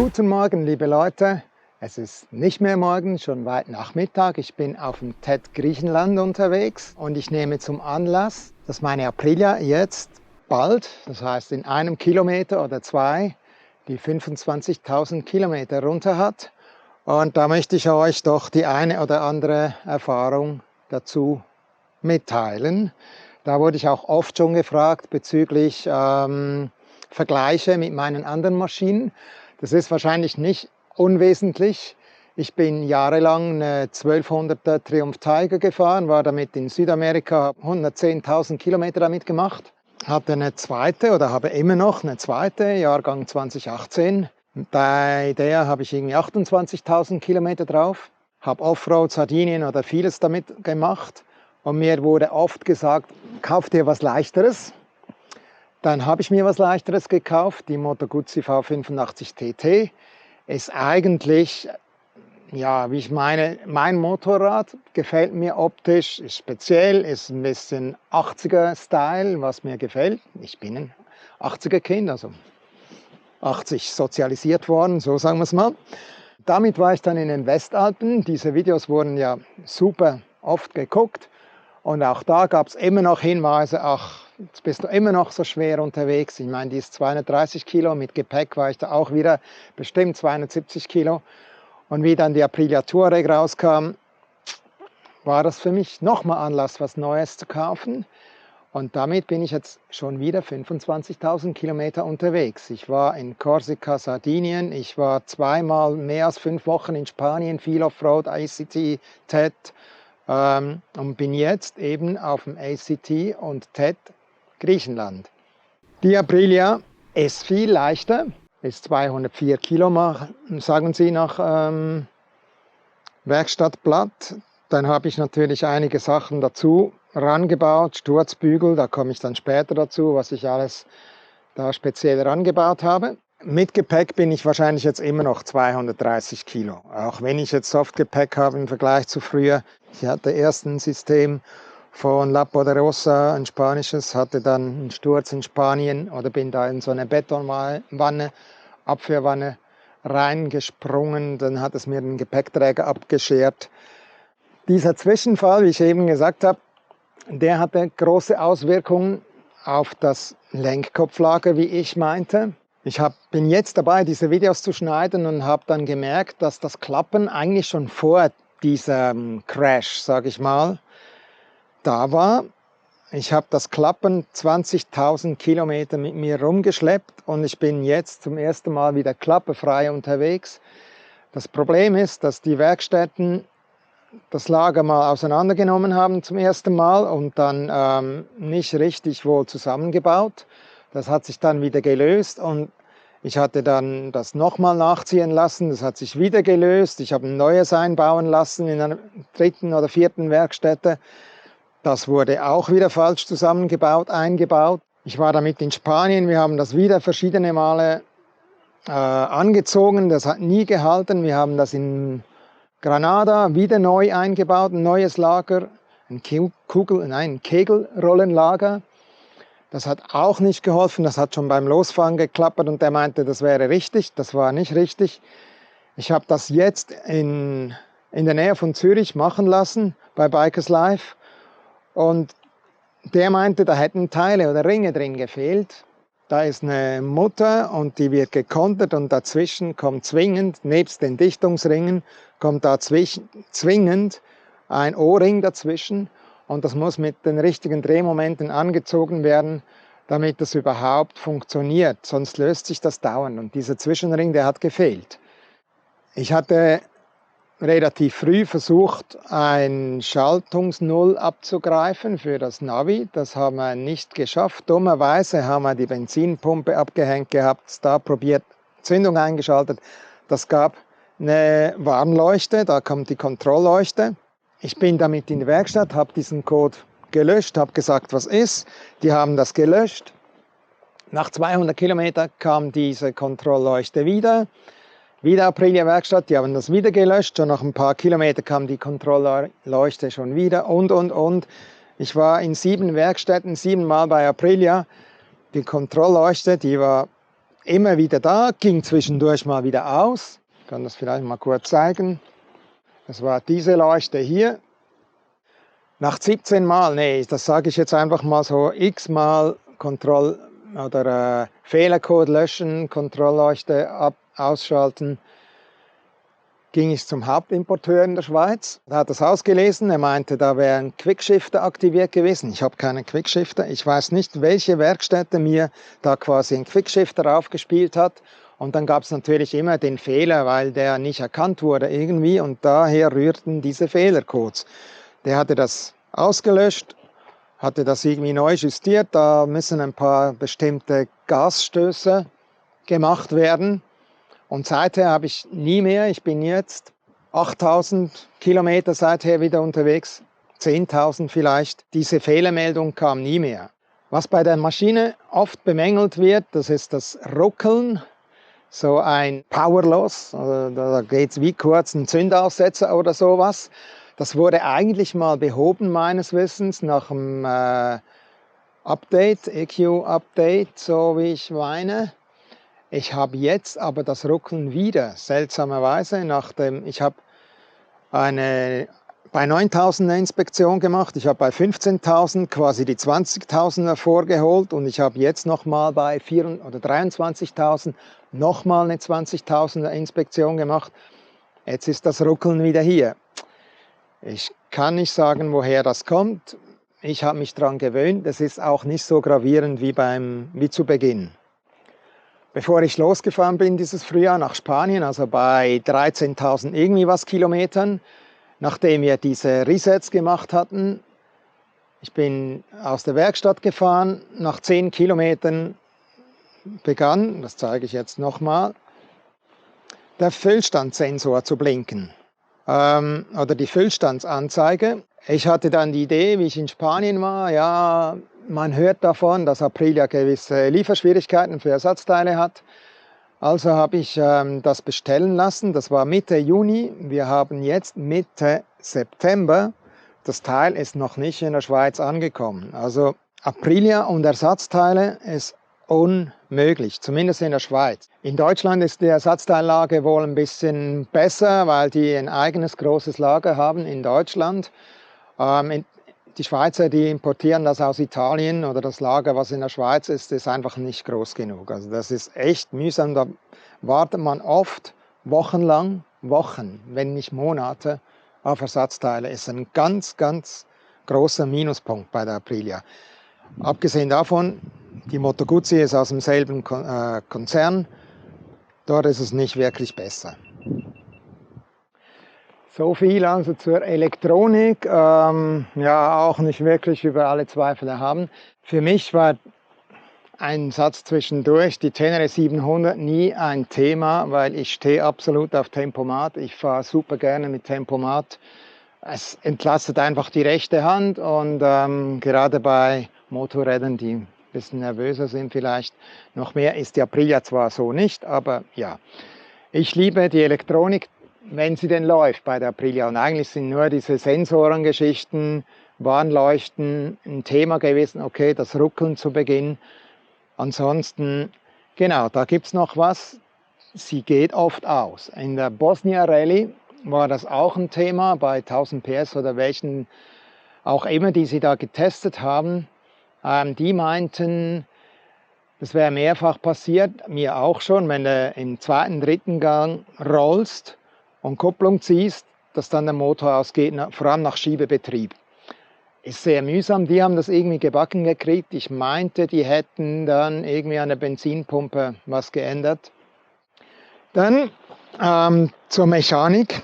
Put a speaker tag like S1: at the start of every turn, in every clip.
S1: Guten Morgen, liebe Leute. Es ist nicht mehr morgen, schon weit Nachmittag. Ich bin auf dem TED Griechenland unterwegs und ich nehme zum Anlass, dass meine Aprilia jetzt bald, das heißt in einem Kilometer oder zwei, die 25.000 Kilometer runter hat. Und da möchte ich euch doch die eine oder andere Erfahrung dazu mitteilen. Da wurde ich auch oft schon gefragt bezüglich Vergleiche mit meinen anderen Maschinen. Das ist wahrscheinlich nicht unwesentlich. Ich bin jahrelang eine 1200er Triumph Tiger gefahren, war damit in Südamerika, 110.000 Kilometer damit gemacht. Hatte eine zweite oder habe immer noch eine zweite, Jahrgang 2018. Bei der habe ich irgendwie 28.000 Kilometer drauf. Habe Offroad, Sardinien oder vieles damit gemacht. Und mir wurde oft gesagt, kauf dir was Leichteres. Dann habe ich mir was Leichteres gekauft, die Moto Guzzi V85 TT. Ist eigentlich, ja, wie ich meine, mein Motorrad, gefällt mir optisch, ist speziell, ist ein bisschen 80er-Style, was mir gefällt. Ich bin ein 80er-Kind, also 80 sozialisiert worden, so sagen wir es mal. Damit war ich dann in den Westalpen. Diese Videos wurden ja super oft geguckt. Und auch da gab es immer noch Hinweise, ach, jetzt bist du immer noch so schwer unterwegs. Ich meine, die ist 230 Kilo, mit Gepäck war ich da auch wieder bestimmt 270 Kilo. Und wie dann die Aprilia Touareg rauskam, war das für mich nochmal Anlass, was Neues zu kaufen. Und damit bin ich jetzt schon wieder 25.000 Kilometer unterwegs. Ich war in Korsika, Sardinien, ich war zweimal mehr als 5 Wochen in Spanien, viel Offroad, ACT, TED. Und bin jetzt eben auf dem ACT und TED Griechenland. Die Aprilia ist viel leichter, ist 204 Kilo, sagen sie nach Werkstattblatt. Dann habe ich natürlich einige Sachen dazu rangebaut, Sturzbügel, da komme ich dann später dazu, was ich alles da speziell rangebaut habe. Mit Gepäck bin ich wahrscheinlich jetzt immer noch 230 Kilo. Auch wenn ich jetzt Softgepäck habe im Vergleich zu früher. Ich hatte erst ein System von La Poderosa, ein spanisches, hatte dann einen Sturz in Spanien oder bin da in so eine Betonwanne, Abführwanne reingesprungen. Dann hat es mir den Gepäckträger abgeschert. Dieser Zwischenfall, wie ich eben gesagt habe, der hatte große Auswirkungen auf das Lenkkopflager, wie ich meinte. Ich bin jetzt dabei, diese Videos zu schneiden und habe dann gemerkt, dass das Klappen eigentlich schon vor diesem Crash, sage ich mal, da war. Ich habe das Klappen 20.000 Kilometer mit mir rumgeschleppt und ich bin jetzt zum ersten Mal wieder klappefrei unterwegs. Das Problem ist, dass die Werkstätten das Lager mal auseinandergenommen haben zum ersten Mal und dann nicht richtig wohl zusammengebaut. Das hat sich dann wieder gelöst und ich hatte dann das nochmal nachziehen lassen. Das hat sich wieder gelöst. Ich habe ein neues einbauen lassen in einer 3. oder 4. Werkstätte. Das wurde auch wieder falsch zusammengebaut, eingebaut. Ich war damit in Spanien. Wir haben das wieder verschiedene Male angezogen. Das hat nie gehalten. Wir haben das in Granada wieder neu eingebaut, ein neues Lager, ein Kegelrollenlager. Das hat auch nicht geholfen, das hat schon beim Losfahren geklappert und der meinte, das wäre richtig, das war nicht richtig. Ich habe das jetzt in der Nähe von Zürich machen lassen, bei Bikers Life. Und der meinte, da hätten Teile oder Ringe drin gefehlt. Da ist eine Mutter und die wird gekontert und dazwischen kommt zwingend, nebst den Dichtungsringen, kommt da zwingend ein O-Ring dazwischen. Und das muss mit den richtigen Drehmomenten angezogen werden, damit das überhaupt funktioniert. Sonst löst sich das dauernd. Und dieser Zwischenring, der hat gefehlt. Ich hatte relativ früh versucht, ein Schaltungsnull abzugreifen für das Navi. Das haben wir nicht geschafft. Dummerweise haben wir die Benzinpumpe abgehängt gehabt, da probiert, Zündung eingeschaltet. Das gab eine Warnleuchte, da kommt die Kontrollleuchte. Ich bin damit in die Werkstatt, habe diesen Code gelöscht, habe gesagt, was ist. Die haben das gelöscht. Nach 200 Kilometern kam diese Kontrollleuchte wieder. Wieder Aprilia Werkstatt, die haben das wieder gelöscht. Schon nach ein paar Kilometern kam die Kontrollleuchte schon wieder und. Ich war in 7 Werkstätten, 7 Mal bei Aprilia. Die Kontrollleuchte, die war immer wieder da, ging zwischendurch mal wieder aus. Ich kann das vielleicht mal kurz zeigen. Das war diese Leuchte hier. Nach 17 Mal, nee, das sage ich jetzt einfach mal so, x-mal Fehlercode löschen, Kontrollleuchte ausschalten, ging ich zum Hauptimporteur in der Schweiz. Er hat das ausgelesen, er meinte, da wäre ein Quickshifter aktiviert gewesen. Ich habe keinen Quickshifter. Ich weiß nicht, welche Werkstätte mir da quasi einen Quickshifter aufgespielt hat. Und dann gab es natürlich immer den Fehler, weil der nicht erkannt wurde irgendwie und daher rührten diese Fehlercodes. Der hatte das ausgelöscht, hatte das irgendwie neu justiert. Da müssen ein paar bestimmte Gasstöße gemacht werden. Und seither habe ich nie mehr, ich bin jetzt 8000 Kilometer seither wieder unterwegs, 10.000 vielleicht. Diese Fehlermeldung kam nie mehr. Was bei der Maschine oft bemängelt wird, das ist das Ruckeln, so ein Power Loss, also da geht es wie kurz ein Zündaussetzer oder sowas. Das wurde eigentlich mal behoben meines Wissens nach dem Update, EQ-Update, so wie ich meine. Ich habe jetzt aber das Ruckeln wieder, seltsamerweise, ich habe bei 9.000 eine Inspektion gemacht, ich habe bei 15.000 quasi die 20.000 hervorgeholt und ich habe jetzt nochmal bei 23.000 nochmal eine 20.000er Inspektion gemacht. Jetzt ist das Ruckeln wieder hier. Ich kann nicht sagen, woher das kommt. Ich habe mich daran gewöhnt, es ist auch nicht so gravierend wie zu Beginn. Bevor ich losgefahren bin dieses Frühjahr nach Spanien, also bei 13.000 irgendwie was Kilometern, nachdem wir diese Resets gemacht hatten, ich bin aus der Werkstatt gefahren, nach 10 Kilometern begann, das zeige ich jetzt nochmal, der Füllstandssensor zu blinken. Oder die Füllstandsanzeige. Ich hatte dann die Idee, wie ich in Spanien war, ja, man hört davon, dass Aprilia gewisse Lieferschwierigkeiten für Ersatzteile hat. Also habe ich das bestellen lassen. Das war Mitte Juni. Wir haben jetzt Mitte September. Das Teil ist noch nicht in der Schweiz angekommen. Also Aprilia und Ersatzteile ist unmöglich, zumindest in der Schweiz. In Deutschland ist die Ersatzteillage wohl ein bisschen besser, weil die ein eigenes großes Lager haben in Deutschland. Die Schweizer, die importieren das aus Italien oder das Lager, was in der Schweiz ist, ist einfach nicht groß genug. Also das ist echt mühsam. Da wartet man oft wochenlang, Wochen, wenn nicht Monate, auf Ersatzteile. Ist ein ganz, ganz großer Minuspunkt bei der Aprilia. Abgesehen davon, die Moto Guzzi ist aus demselben Konzern. Dort ist es nicht wirklich besser. So viel also zur Elektronik, ja auch nicht wirklich über alle Zweifel erhaben. Für mich war ein Satz zwischendurch, die Tenere 700 nie ein Thema, weil ich stehe absolut auf Tempomat. Ich fahre super gerne mit Tempomat. Es entlastet einfach die rechte Hand und gerade bei Motorrädern, die ein bisschen nervöser sind vielleicht, noch mehr ist die Aprilia zwar so nicht, aber ja. Ich liebe die Elektronik, wenn sie denn läuft bei der Aprilia. Und eigentlich sind nur diese Sensorengeschichten, Warnleuchten ein Thema gewesen. Okay, das Ruckeln zu Beginn. Ansonsten, genau, da gibt es noch was. Sie geht oft aus. In der Bosnia Rallye war das auch ein Thema bei 1000 PS oder welchen auch immer, die sie da getestet haben. Die meinten, das wäre mehrfach passiert, mir auch schon, wenn du im zweiten, dritten Gang rollst und Kupplung ziehst, dass dann der Motor ausgeht, vor allem nach Schiebebetrieb. Ist sehr mühsam, die haben das irgendwie gebacken gekriegt. Ich meinte, die hätten dann irgendwie an der Benzinpumpe was geändert. Dann zur Mechanik.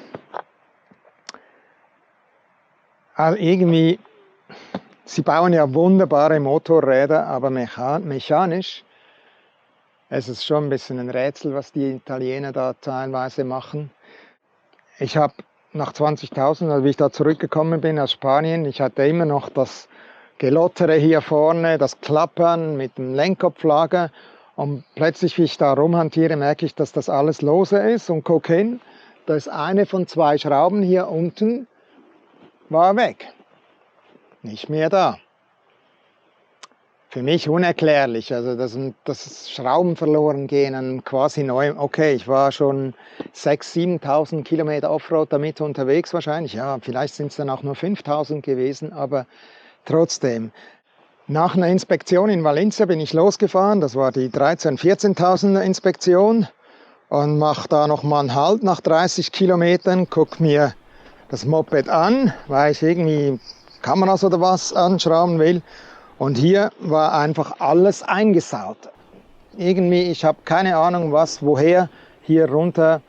S1: Also irgendwie, sie bauen ja wunderbare Motorräder, aber mechanisch, es ist schon ein bisschen ein Rätsel, was die Italiener da teilweise machen. Ich habe nach 20.000, also wie ich da zurückgekommen bin aus Spanien, ich hatte immer noch das Gelottere hier vorne, das Klappern mit dem Lenkkopflager und plötzlich, wie ich da rumhantiere, merke ich, dass das alles lose ist und gucke hin, da ist eine von 2 Schrauben hier unten, war weg, nicht mehr da. für mich unerklärlich. Also dass Schrauben verloren gehen an quasi neuem. Okay, ich war schon 6.000, 7.000 Kilometer Offroad damit unterwegs wahrscheinlich. Ja, vielleicht sind es dann auch nur 5.000 gewesen, aber trotzdem. Nach einer Inspektion in Valencia bin ich losgefahren. Das war die 13.000, 14.000er Inspektion. Und mache da nochmal einen Halt nach 30 Kilometern, gucke mir das Moped an, weil ich irgendwie Kameras oder was anschrauben will. Und hier war einfach alles eingesaut. Irgendwie, ich habe keine Ahnung was, woher hier runter,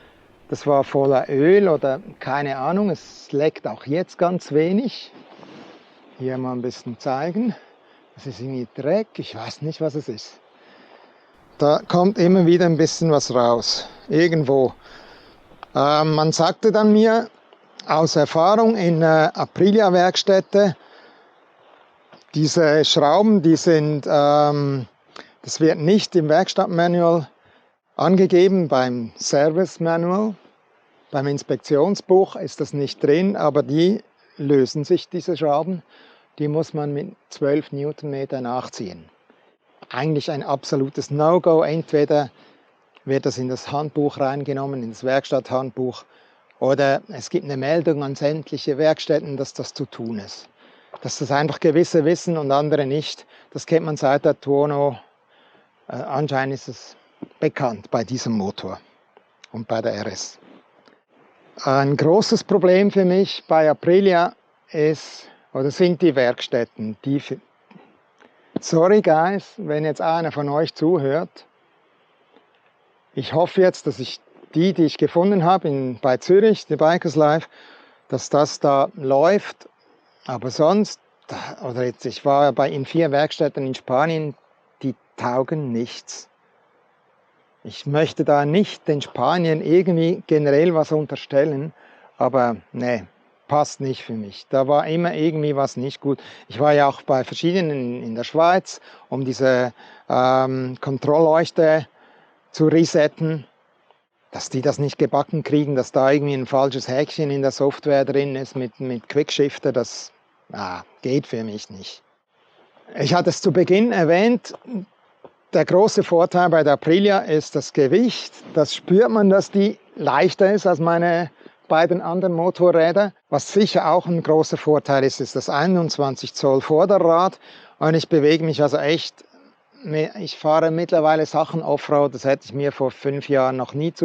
S1: das war voller Öl oder keine Ahnung. Es leckt auch jetzt ganz wenig. Hier mal ein bisschen zeigen. Das ist irgendwie Dreck, ich weiß nicht, was es ist. Da kommt immer wieder ein bisschen was raus, irgendwo. Man sagte dann mir aus Erfahrung in Aprilia-Werkstätte, diese Schrauben, die sind, das wird nicht im Werkstattmanual angegeben, beim Service-Manual, beim Inspektionsbuch ist das nicht drin, aber die lösen sich, diese Schrauben. Die muss man mit 12 Newtonmeter nachziehen. Eigentlich ein absolutes No-Go. Entweder wird das in das Handbuch reingenommen, ins Werkstatthandbuch, oder es gibt eine Meldung an sämtliche Werkstätten, dass das zu tun ist. Dass das einfach gewisse wissen und andere nicht. Das kennt man seit der Tuono. Anscheinend ist es bekannt bei diesem Motor und bei der RS. Ein großes Problem für mich bei Aprilia sind die Werkstätten. Sorry guys, wenn jetzt einer von euch zuhört. Ich hoffe jetzt, dass die ich gefunden habe bei Zürich, die Bikers Live, dass das da läuft. Aber sonst, ich war in 4 Werkstätten in Spanien, die taugen nichts. Ich möchte da nicht den Spaniern irgendwie generell was unterstellen, aber nee. Passt nicht für mich. Da war immer irgendwie was nicht gut. Ich war ja auch bei verschiedenen in der Schweiz, um diese Kontrollleuchte zu resetten, dass die das nicht gebacken kriegen, dass da irgendwie ein falsches Häkchen in der Software drin ist mit Quickshifter, das geht für mich nicht. Ich hatte es zu Beginn erwähnt, der große Vorteil bei der Aprilia ist das Gewicht. Das spürt man, dass die leichter ist als meine beiden anderen Motorräder. Was sicher auch ein großer Vorteil ist, ist das 21 Zoll Vorderrad. Und ich bewege mich also echt, ich fahre mittlerweile Sachen Offroad, das hätte ich mir vor 5 Jahren noch nicht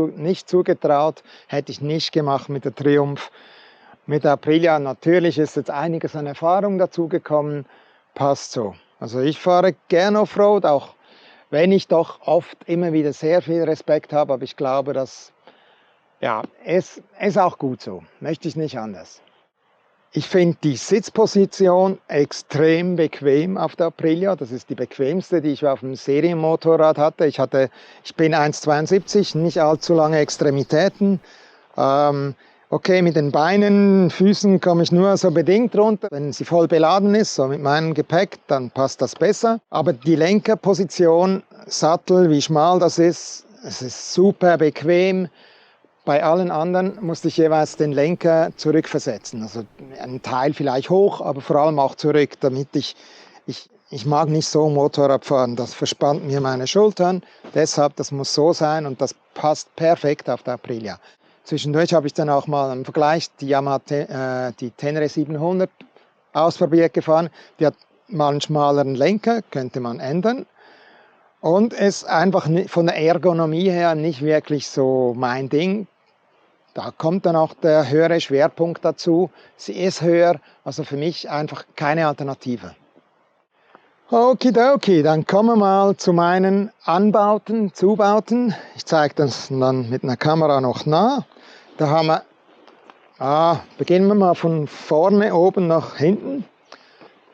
S1: zugetraut, hätte ich nicht gemacht mit der Triumph. Mit der Aprilia natürlich ist jetzt einiges an Erfahrung dazugekommen, passt so. Also ich fahre gern Offroad, auch wenn ich doch oft immer wieder sehr viel Respekt habe, aber ich glaube, dass es ist auch gut so, möchte ich nicht anders. Ich finde die Sitzposition extrem bequem auf der Aprilia. Das ist die bequemste, die ich auf dem Serienmotorrad hatte. Ich bin 1,72, nicht allzu lange Extremitäten. Okay, mit den Beinen, Füßen komme ich nur so bedingt runter. Wenn sie voll beladen ist, so mit meinem Gepäck, dann passt das besser. Aber die Lenkerposition, Sattel, wie schmal das ist, es ist super bequem. Bei allen anderen musste ich jeweils den Lenker zurückversetzen. Also einen Teil vielleicht hoch, aber vor allem auch zurück, damit ich mag nicht so Motorrad fahren. Das verspannt mir meine Schultern. Deshalb, das muss so sein und das passt perfekt auf der Aprilia. Zwischendurch habe ich dann auch mal im Vergleich die Yamaha, die Tenere 700 ausprobiert gefahren. Die hat mal einen schmaleren Lenker, könnte man ändern. Und ist einfach von der Ergonomie her nicht wirklich so mein Ding. Da kommt dann auch der höhere Schwerpunkt dazu. Sie ist höher, also für mich einfach keine Alternative. Okidoki, dann kommen wir mal zu meinen Anbauten, Zubauten. Ich zeige das dann mit einer Kamera noch nah. Da haben wir, beginnen wir mal von vorne oben nach hinten.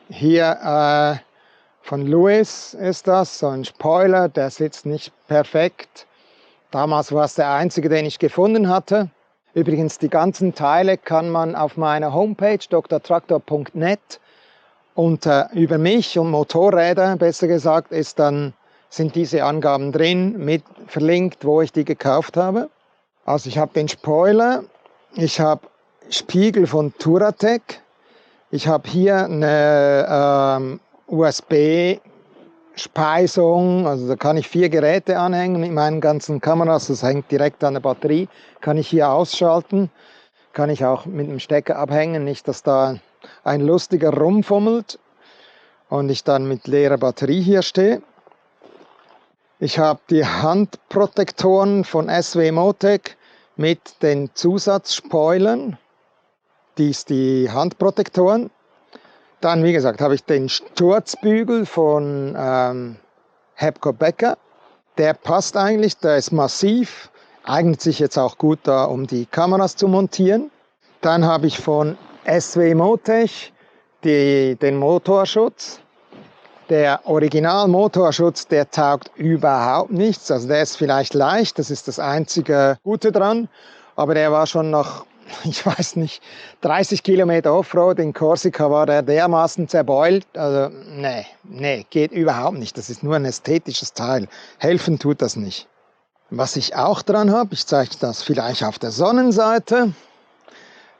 S1: Hier von Lewis ist das, so ein Spoiler, der sitzt nicht perfekt. Damals war es der einzige, den ich gefunden hatte. Übrigens, die ganzen Teile kann man auf meiner Homepage drtraktor.net unter über mich und Motorräder, besser gesagt, sind diese Angaben drin, mit verlinkt, wo ich die gekauft habe. Also ich habe den Spoiler, ich habe Spiegel von Touratech, ich habe hier eine USB Speisung, also da kann ich 4 Geräte anhängen mit meinen ganzen Kameras, das hängt direkt an der Batterie, kann ich hier ausschalten, kann ich auch mit dem Stecker abhängen, nicht dass da ein Lustiger rumfummelt und ich dann mit leerer Batterie hier stehe. Ich habe die Handprotektoren von SW Motec mit den Zusatzspoilern, dies die Handprotektoren. Dann, wie gesagt, habe ich den Sturzbügel von Hepco Becker. Der passt eigentlich, der ist massiv, eignet sich jetzt auch gut da, um die Kameras zu montieren. Dann habe ich von SW Motec den Motorschutz. Der Original-Motorschutz, der taugt überhaupt nichts. Also der ist vielleicht leicht, das ist das einzige Gute dran. Aber der war schon nach, ich weiß nicht, 30 Kilometer Offroad in Korsika war der dermaßen zerbeult. Also nee, geht überhaupt nicht. Das ist nur ein ästhetisches Teil. Helfen tut das nicht. Was ich auch dran habe, ich zeige das vielleicht auf der Sonnenseite.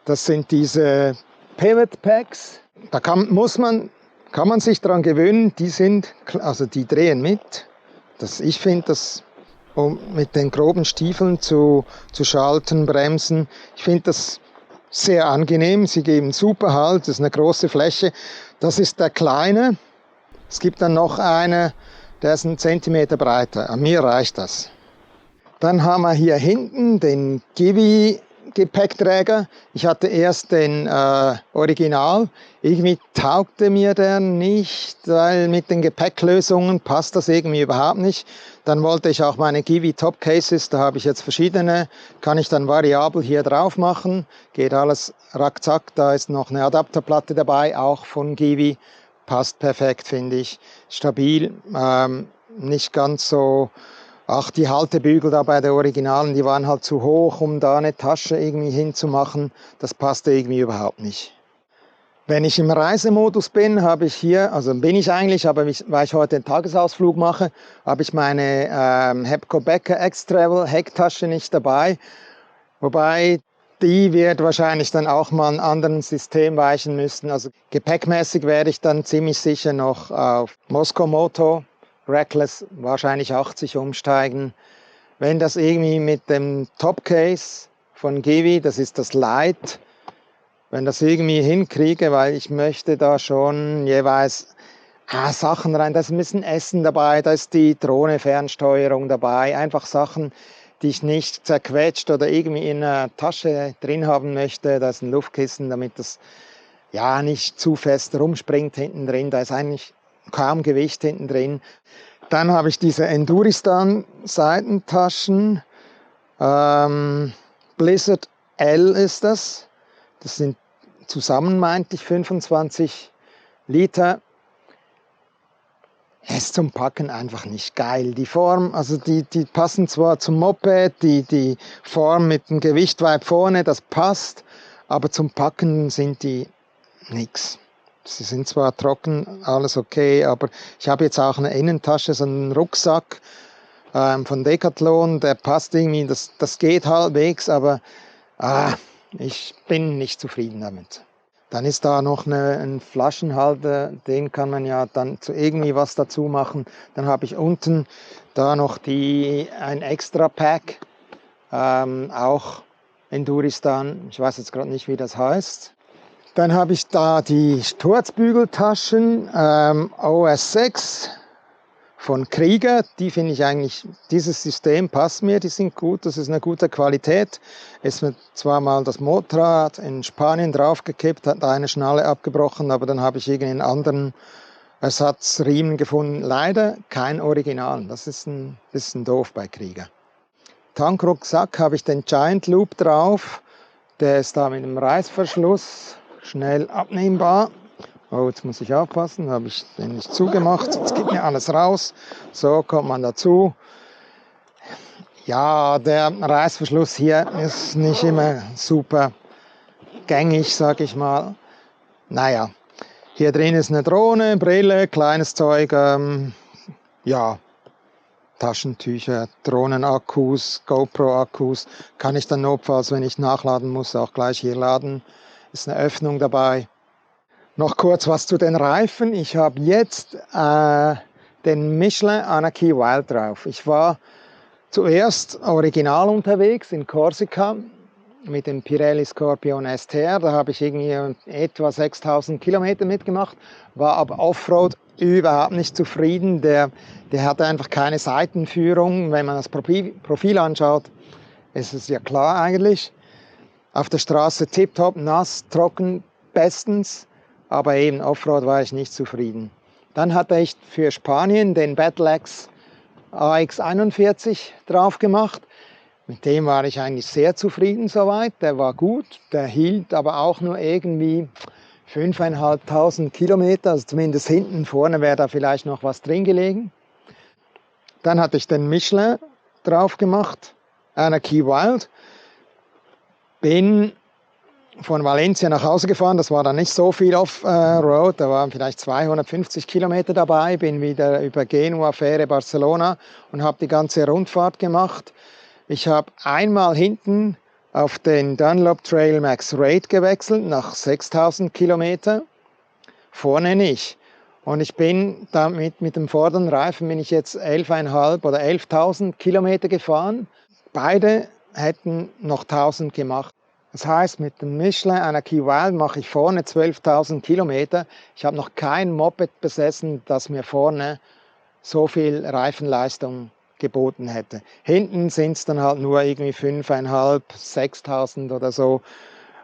S1: Das sind diese Pivot Packs. Da kann man sich daran gewöhnen, die drehen mit. Ich finde das, um mit den groben Stiefeln zu schalten, bremsen, ich finde das sehr angenehm. Sie geben super Halt, das ist eine große Fläche. Das ist der kleine. Es gibt dann noch eine, der ist 1 Zentimeter breiter. An mir reicht das. Dann haben wir hier hinten den Givi Gepäckträger. Ich hatte erst den Original. Irgendwie taugte mir der nicht, weil mit den Gepäcklösungen passt das irgendwie überhaupt nicht. Dann wollte ich auch meine Givi Top Cases, da habe ich jetzt verschiedene, kann ich dann variabel hier drauf machen. Geht alles rackzack, da ist noch eine Adapterplatte dabei, auch von Givi. Passt perfekt, finde ich. Stabil, nicht ganz so. Ach, die Haltebügel da bei der Originalen, die waren halt zu hoch, um da eine Tasche irgendwie hinzumachen. Das passte irgendwie überhaupt nicht. Wenn ich im Reisemodus bin, habe ich hier, also bin ich eigentlich, aber weil ich heute einen Tagesausflug mache, habe ich meine Hepco Becker X-Travel Hecktasche nicht dabei. Wobei die wird wahrscheinlich dann auch mal einem anderen System weichen müssen. Also gepäckmäßig werde ich dann ziemlich sicher noch auf Mosko Moto Reckless wahrscheinlich 80 umsteigen. Wenn das irgendwie mit dem Top Case von Givi, das ist das Lite, wenn das irgendwie hinkriege, weil ich möchte da schon jeweils Sachen rein, da ist ein bisschen Essen dabei, da ist die Drohne-Fernsteuerung dabei, einfach Sachen, die ich nicht zerquetscht oder irgendwie in einer Tasche drin haben möchte. Da ist ein Luftkissen, damit das ja nicht zu fest rumspringt hinten drin, da ist eigentlich kaum Gewicht hinten drin. Dann habe ich diese Enduristan Seitentaschen. Blizzard L ist das. Das sind zusammen, meinte ich, 25 Liter. Ist zum Packen einfach nicht geil. Die Form, also die passen zwar zum Moped, die Form mit dem Gewicht weit vorne, das passt, aber zum Packen sind die nix. Sie sind zwar trocken, alles okay, aber ich habe jetzt auch eine Innentasche, so einen Rucksack von Decathlon, der passt irgendwie, das geht halbwegs, aber ich bin nicht zufrieden damit. Dann ist da noch ein Flaschenhalter, den kann man ja dann zu irgendwie was dazu machen. Dann habe ich unten da noch ein extra Pack, auch Enduristan, ich weiß jetzt gerade nicht, wie das heißt. Dann habe ich da die Sturzbügeltaschen OS6 von Krieger. Die finde ich eigentlich, dieses System passt mir, die sind gut, das ist eine gute Qualität. Es wird zwar mal das Motorrad in Spanien draufgekippt, hat da eine Schnalle abgebrochen, aber dann habe ich irgendeinen anderen Ersatzriemen gefunden. Leider kein Original, das ist ein bisschen doof bei Krieger. Tankrucksack habe ich den Giant Loop drauf, der ist da mit dem Reißverschluss schnell abnehmbar. Oh, jetzt muss ich aufpassen, habe ich den nicht zugemacht. Jetzt geht mir alles raus. So kommt man dazu. Ja, der Reißverschluss hier ist nicht immer super gängig, sag ich mal. Naja, hier drin ist eine Drohne, Brille, kleines Zeug, ja, Taschentücher, Drohnenakkus, GoPro-Akkus. Kann ich dann notfalls, wenn ich nachladen muss, auch gleich hier laden. Ist eine Öffnung dabei. Noch kurz was zu den Reifen. Ich habe jetzt den Michelin Anarchy Wild drauf. Ich war zuerst original unterwegs in Korsika mit dem Pirelli Scorpion STR. Da habe ich irgendwie etwa 6000 Kilometer mitgemacht, war aber Offroad überhaupt nicht zufrieden. Der hatte einfach keine Seitenführung. Wenn man das Profil anschaut, ist es ja klar eigentlich. Auf der Straße tipptopp, nass, trocken, bestens, aber eben Offroad war ich nicht zufrieden. Dann hatte ich für Spanien den Battleaxe AX41 drauf gemacht. Mit dem war ich eigentlich sehr zufrieden soweit. Der war gut, der hielt aber auch nur irgendwie 5.500 Kilometer, also zumindest hinten, vorne wäre da vielleicht noch was drin gelegen. Dann hatte ich den Michelin drauf gemacht, Anarchy Wild. Bin von Valencia nach Hause gefahren, das war dann nicht so viel Off-Road, da waren vielleicht 250 Kilometer dabei, bin wieder über Genua, Fähre, Barcelona und habe die ganze Rundfahrt gemacht. Ich habe einmal hinten auf den Dunlop Trail Max Raid gewechselt, nach 6000 Kilometer, vorne nicht. Und ich bin damit mit dem vorderen Reifen bin ich jetzt 11.500 oder 11.000 Kilometer gefahren. Beide hätten noch 1000 gemacht. Das heißt, mit dem Michelin Anarchy Wild mache ich vorne 12.000 Kilometer. Ich habe noch kein Moped besessen, das mir vorne so viel Reifenleistung geboten hätte. Hinten sind es dann halt nur irgendwie 5.500, 6.000 oder so.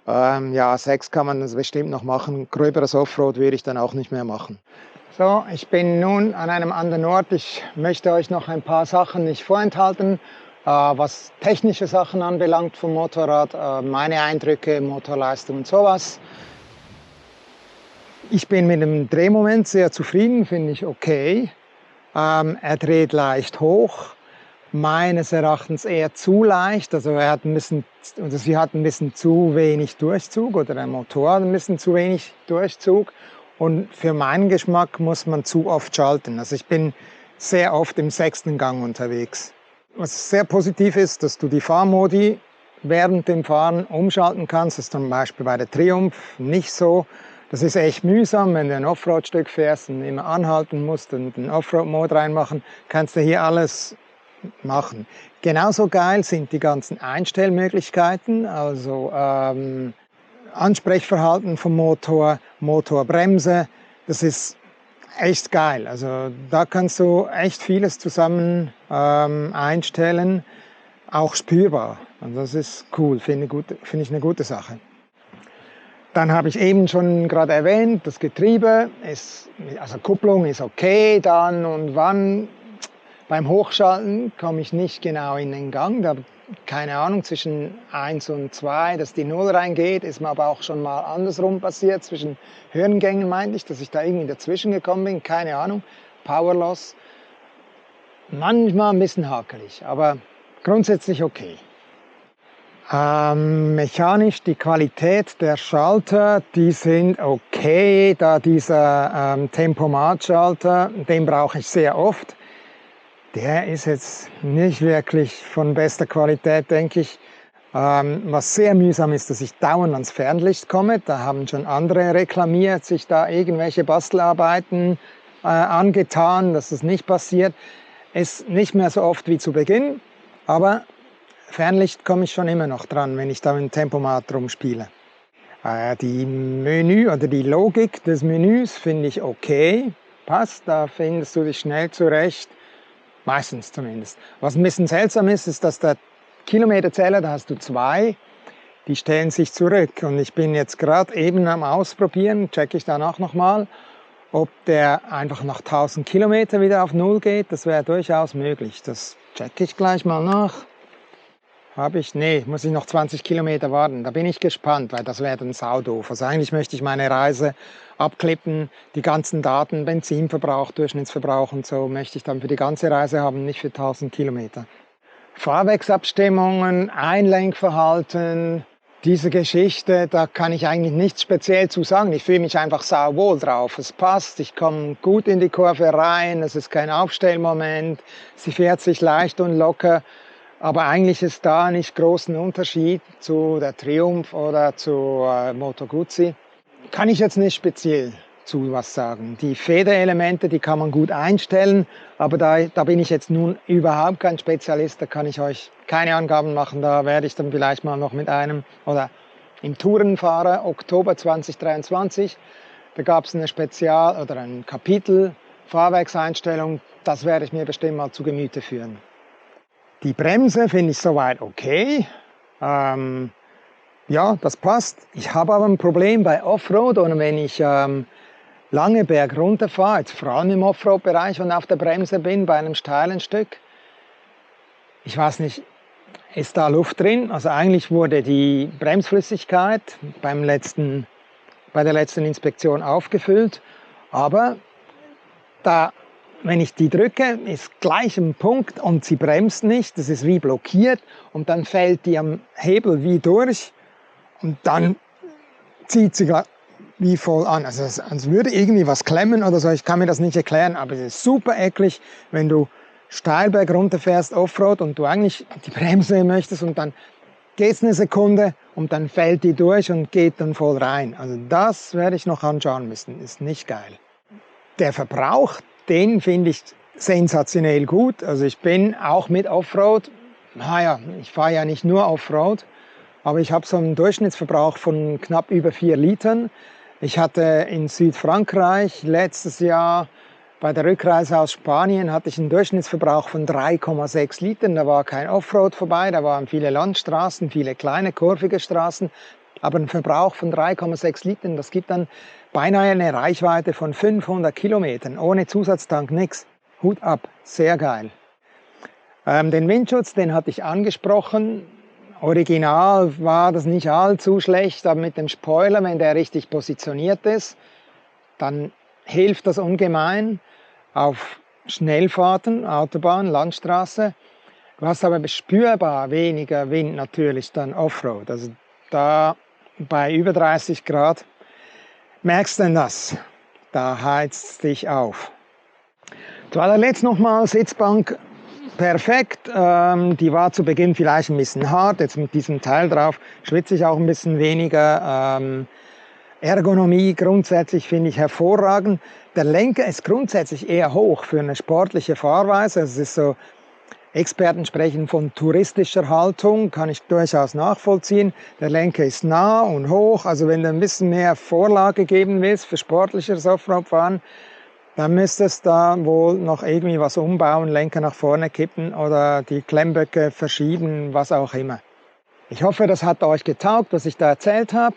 S1: Ja, 6 kann man das bestimmt noch machen. Gröberes Offroad würde ich dann auch nicht mehr machen. So, ich bin nun an einem anderen Ort. Ich möchte euch noch ein paar Sachen nicht vorenthalten. Was technische Sachen anbelangt vom Motorrad, meine Eindrücke, Motorleistung und sowas. Ich bin mit dem Drehmoment sehr zufrieden, finde ich okay. Er dreht leicht hoch, meines Erachtens eher zu leicht. Also sie hat ein bisschen zu wenig Durchzug oder der Motor hat ein bisschen zu wenig Durchzug. Und für meinen Geschmack muss man zu oft schalten. Also ich bin sehr oft im 6. Gang unterwegs. Was sehr positiv ist, dass du die Fahrmodi während dem Fahren umschalten kannst. Das ist zum Beispiel bei der Triumph nicht so. Das ist echt mühsam, wenn du ein Offroad-Stück fährst und immer anhalten musst und den Offroad-Mode reinmachen, kannst du hier alles machen. Genauso geil sind die ganzen Einstellmöglichkeiten, also Ansprechverhalten vom Motor, Motorbremse. Das ist echt geil. Also da kannst du echt vieles zusammen einstellen, auch spürbar. Und das ist cool, finde ich eine gute Sache. Dann habe ich eben schon gerade erwähnt, das Getriebe ist, also Kupplung ist okay, dann und wann. Beim Hochschalten komme ich nicht genau in den Gang, da keine Ahnung, zwischen 1 und 2, dass die 0 reingeht, ist mir aber auch schon mal andersrum passiert, zwischen Hirngängen meinte ich, dass ich da irgendwie dazwischen gekommen bin, keine Ahnung, Powerloss. Manchmal ein bisschen hakelig, aber grundsätzlich okay. Mechanisch die Qualität der Schalter, die sind okay, da dieser Tempomat-Schalter, den brauche ich sehr oft. Der ist jetzt nicht wirklich von bester Qualität, denke ich. Was sehr mühsam ist, dass ich dauernd ans Fernlicht komme. Da haben schon andere reklamiert, sich da irgendwelche Bastelarbeiten angetan, dass das nicht passiert. Ist nicht mehr so oft wie zu Beginn, aber Fernlicht komme ich schon immer noch dran, wenn ich da mit dem Tempomat rumspiele. Die Menü oder die Logik des Menüs finde ich okay, passt, da findest du dich schnell zurecht. Meistens zumindest. Was ein bisschen seltsam ist, ist, dass der Kilometerzähler, da hast du 2, die stellen sich zurück. Und ich bin jetzt gerade eben am Ausprobieren, checke ich danach nochmal, ob der einfach nach 1000 Kilometer wieder auf 0 geht. Das wäre durchaus möglich. Das checke ich gleich mal nach. Muss ich noch 20 Kilometer warten. Da bin ich gespannt, weil das wäre dann saudoof. Also eigentlich möchte ich meine Reise abklippen, die ganzen Daten, Benzinverbrauch, Durchschnittsverbrauch und so, möchte ich dann für die ganze Reise haben, nicht für 1000 Kilometer. Fahrwerksabstimmungen, Einlenkverhalten, diese Geschichte, da kann ich eigentlich nichts speziell zu sagen. Ich fühle mich einfach sauwohl drauf. Es passt, ich komme gut in die Kurve rein, es ist kein Aufstellmoment, sie fährt sich leicht und locker. Aber eigentlich ist da nicht großen Unterschied zu der Triumph oder zu Moto Guzzi. Kann ich jetzt nicht speziell dazu was sagen. Die Federelemente, die kann man gut einstellen, aber da bin ich jetzt nun überhaupt kein Spezialist, da kann ich euch keine Angaben machen, da werde ich dann vielleicht mal noch mit einem oder im Tourenfahrer Oktober 2023, da gab es eine Spezial- oder ein Kapitel Fahrwerkseinstellung, das werde ich mir bestimmt mal zu Gemüte führen. Die Bremse finde ich soweit okay. Ja, das passt. Ich habe aber ein Problem bei Offroad und wenn ich lange Berg runterfahre, jetzt vor allem im Offroad-Bereich und auf der Bremse bin, bei einem steilen Stück. Ich weiß nicht, ist da Luft drin? Also eigentlich wurde die Bremsflüssigkeit bei der letzten Inspektion aufgefüllt, aber wenn ich die drücke, ist gleich ein Punkt und sie bremst nicht, das ist wie blockiert und dann fällt die am Hebel wie durch und dann zieht sie wie voll an. Also als würde irgendwie was klemmen oder so, ich kann mir das nicht erklären, aber es ist super eklig, wenn du Steilberg runterfährst, Offroad und du eigentlich die Bremse möchtest und dann geht es eine Sekunde und dann fällt die durch und geht dann voll rein. Also das werde ich noch anschauen müssen, ist nicht geil. Der Verbrauch, den finde ich sensationell gut. Also ich bin auch mit Offroad, naja, ich fahre ja nicht nur Offroad, aber ich habe so einen Durchschnittsverbrauch von knapp über 4 Litern. Ich hatte in Südfrankreich letztes Jahr bei der Rückreise aus Spanien hatte ich einen Durchschnittsverbrauch von 3,6 Litern. Da war kein Offroad vorbei, da waren viele Landstraßen, viele kleine kurvige Straßen. Aber ein Verbrauch von 3,6 Litern, das gibt dann beinahe eine Reichweite von 500 Kilometern, ohne Zusatztank, nichts. Hut ab, sehr geil. Den Windschutz, den hatte ich angesprochen. Original war das nicht allzu schlecht, aber mit dem Spoiler, wenn der richtig positioniert ist, dann hilft das ungemein auf Schnellfahrten, Autobahn, Landstraße. Du hast aber spürbar weniger Wind natürlich dann Offroad. Also da bei über 30 Grad merkst du denn das. Da heizt es dich auf. Zu allerletzt nochmal Sitzbank. Perfekt, die war zu Beginn vielleicht ein bisschen hart, jetzt mit diesem Teil drauf schwitze ich auch ein bisschen weniger. Ergonomie grundsätzlich finde ich hervorragend. Der Lenker ist grundsätzlich eher hoch für eine sportliche Fahrweise. Also es ist so, Experten sprechen von touristischer Haltung, kann ich durchaus nachvollziehen. Der Lenker ist nah und hoch, also wenn du ein bisschen mehr Vorlage geben willst für sportlicheres Offroad-Fahren, dann müsstest du da wohl noch irgendwie was umbauen, Lenker nach vorne kippen oder die Klemmböcke verschieben, was auch immer. Ich hoffe, das hat euch getaugt, was ich da erzählt habe.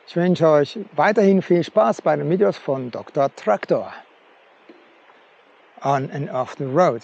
S1: Ich wünsche euch weiterhin viel Spaß bei den Videos von Dr. Traktor. On and off the road.